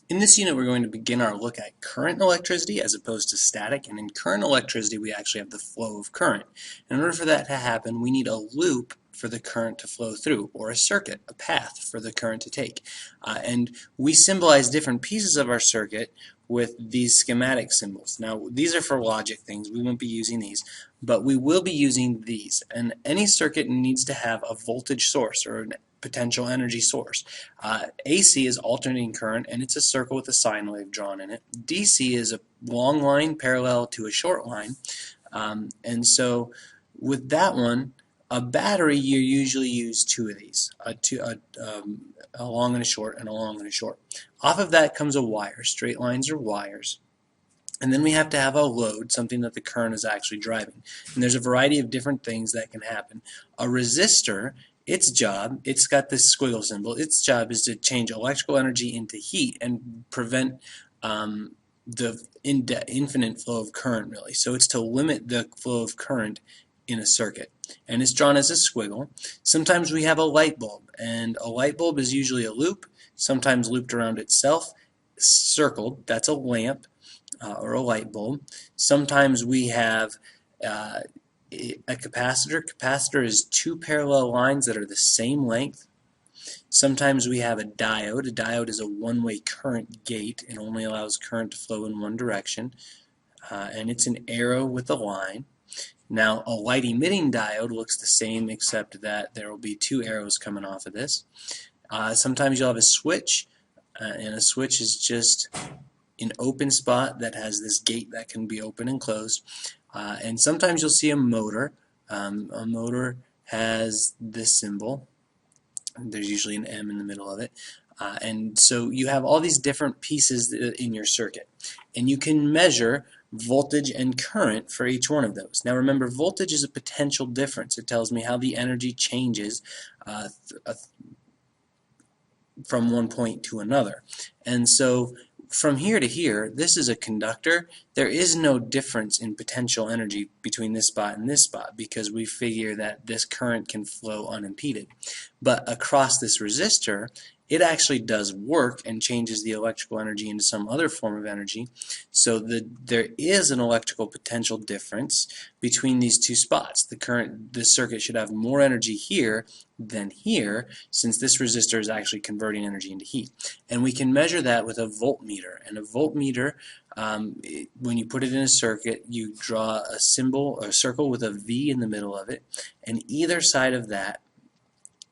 In this unit, we're going to begin our look at current electricity as opposed to static, and in current electricity, we actually have the flow of current. In order for that to happen, we need a loop for the current to flow through, or a circuit, a path for the current to take. And we symbolize different pieces of our circuit with these schematic symbols. Now, these are for logic things. We won't be using these, but we will be using these. And any circuit needs to have a voltage source or an potential energy source. AC is alternating current, and it's a circle with a sine wave drawn in it. DC is a long line parallel to a short line. And so with that one, a battery, you usually use two of these, a long and a short, and a long and a short. Off of that comes a wire. Straight lines are wires. And then we have to have a load, something that the current is actually driving. And there's a variety of different things that can happen. A resistor, its job, it's got this squiggle symbol, its job is to change electrical energy into heat and prevent the infinite flow of current, really. So it's to limit the flow of current in a circuit. And it's drawn as a squiggle. Sometimes we have a light bulb, and a light bulb is usually a loop, sometimes looped around itself, circled, that's a lamp. Or a light bulb. Sometimes we have a capacitor. Capacitor is two parallel lines that are the same length. Sometimes we have a diode. A diode is a one-way current gate. It only allows current to flow in one direction. And it's an arrow with a line. Now, a light-emitting diode looks the same, except that there will be two arrows coming off of this. Sometimes you'll have a switch, and a switch is just an open spot that has this gate that can be open and closed. And sometimes you'll see a motor. A motor has this symbol. There's usually an M in the middle of it. And so you have all these different pieces in your circuit. And you can measure voltage and current for each one of those. Now remember, voltage is a potential difference. It tells me how the energy changes from one point to another. And so from here to here, this is a conductor. There is no difference in potential energy between this spot and this spot because we figure that this current can flow unimpeded. But across this resistor, it actually does work and changes the electrical energy into some other form of energy. So there is an electrical potential difference between these two spots. This circuit should have more energy here than here, since this resistor is actually converting energy into heat. And we can measure that with a voltmeter. And a voltmeter, when you put it in a circuit, you draw a symbol, a circle with a V in the middle of it, and either side of that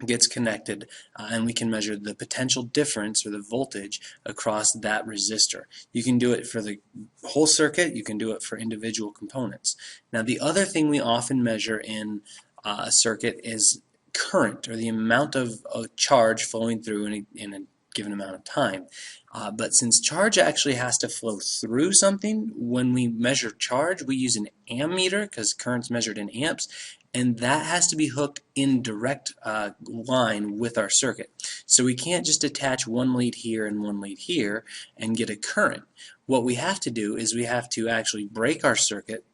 gets connected, and we can measure the potential difference or the voltage across that resistor. You can do it for the whole circuit, you can do it for individual components. Now the other thing we often measure in a circuit is current, or the amount of charge flowing through in a given amount of time. But since charge actually has to flow through something, when we measure charge, we use an ammeter because current's measured in amps, and that has to be hooked in direct line with our circuit. So we can't just attach one lead here and one lead here and get a current. What we have to do is we have to actually break our circuit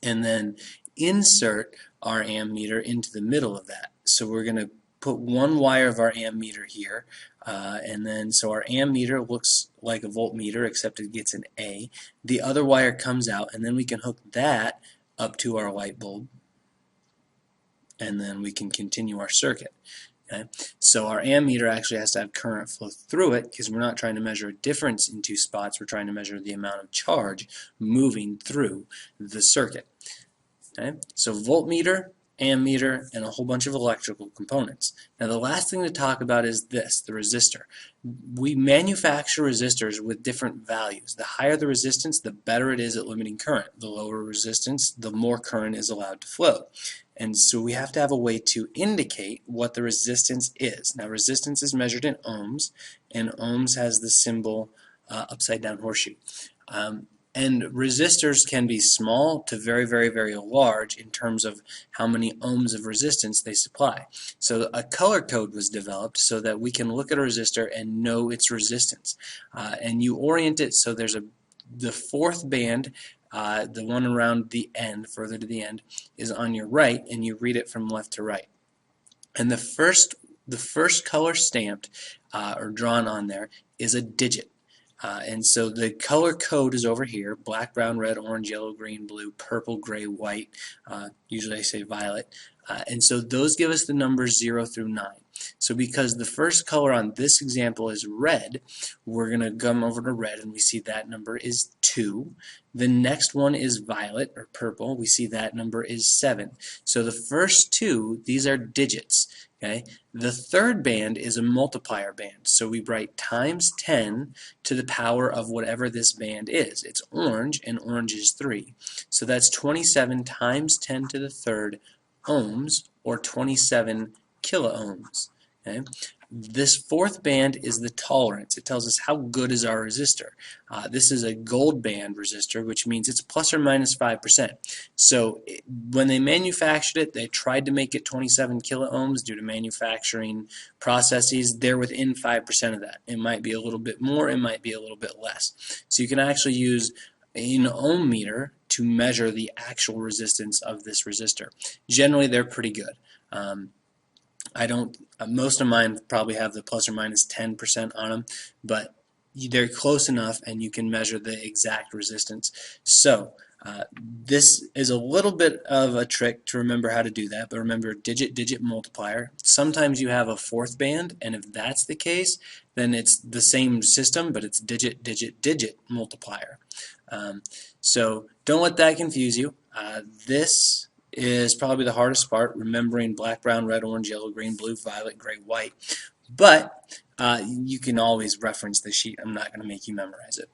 and then insert our ammeter into the middle of that. So we're going to put one wire of our ammeter here, and then so our ammeter looks like a voltmeter except it gets an A. The other wire comes out, and then we can hook that up to our light bulb, and then we can continue our circuit. Okay? So our ammeter actually has to have current flow through it because we're not trying to measure a difference in two spots, we're trying to measure the amount of charge moving through the circuit. Okay? So voltmeter, ammeter, and a whole bunch of electrical components. Now the last thing to talk about is this, the resistor. We manufacture resistors with different values. The higher the resistance, the better it is at limiting current. The lower resistance, the more current is allowed to flow. And so we have to have a way to indicate what the resistance is. Now resistance is measured in ohms, and ohms has the symbol upside down horseshoe. And resistors can be small to very, very, very large in terms of how many ohms of resistance they supply. So a color code was developed so that we can look at a resistor and know its resistance. And you orient it so there's the fourth band, the one around the end, further to the end, is on your right, and you read it from left to right. And the first color stamped or drawn on there is a digit. And so the color code is over here: black, brown, red, orange, yellow, green, blue, purple, gray, white. Usually I say violet. And so those give us the numbers 0 through 9. So because the first color on this example is red, we're going to come over to red and we see that number is 2. The next one is violet or purple. We see that number is 7. So the first two, these are digits. Okay? The third band is a multiplier band. So we write times 10 to the power of whatever this band is. It's orange, and orange is 3. So that's 27 times 10 to the third ohms, or 27 kiloohms. Okay? This fourth band is the tolerance. It tells us how good is our resistor. This is a gold band resistor, which means it's plus or minus 5%. So when they manufactured it, they tried to make it 27 kiloohms due to manufacturing processes. They're within 5% of that. It might be a little bit more, it might be a little bit less. So you can actually use an ohm meter to measure the actual resistance of this resistor. Generally, they're pretty good. Most of mine probably have the plus or minus 10% on them, but they're close enough and you can measure the exact resistance. So this is a little bit of a trick to remember how to do that, but remember digit multiplier. Sometimes you have a fourth band, and if that's the case, then it's the same system, but it's digit multiplier. So don't let that confuse you. This is probably the hardest part, remembering black, brown, red, orange, yellow, green, blue, violet, gray, white. But you can always reference the sheet. I'm not going to make you memorize it.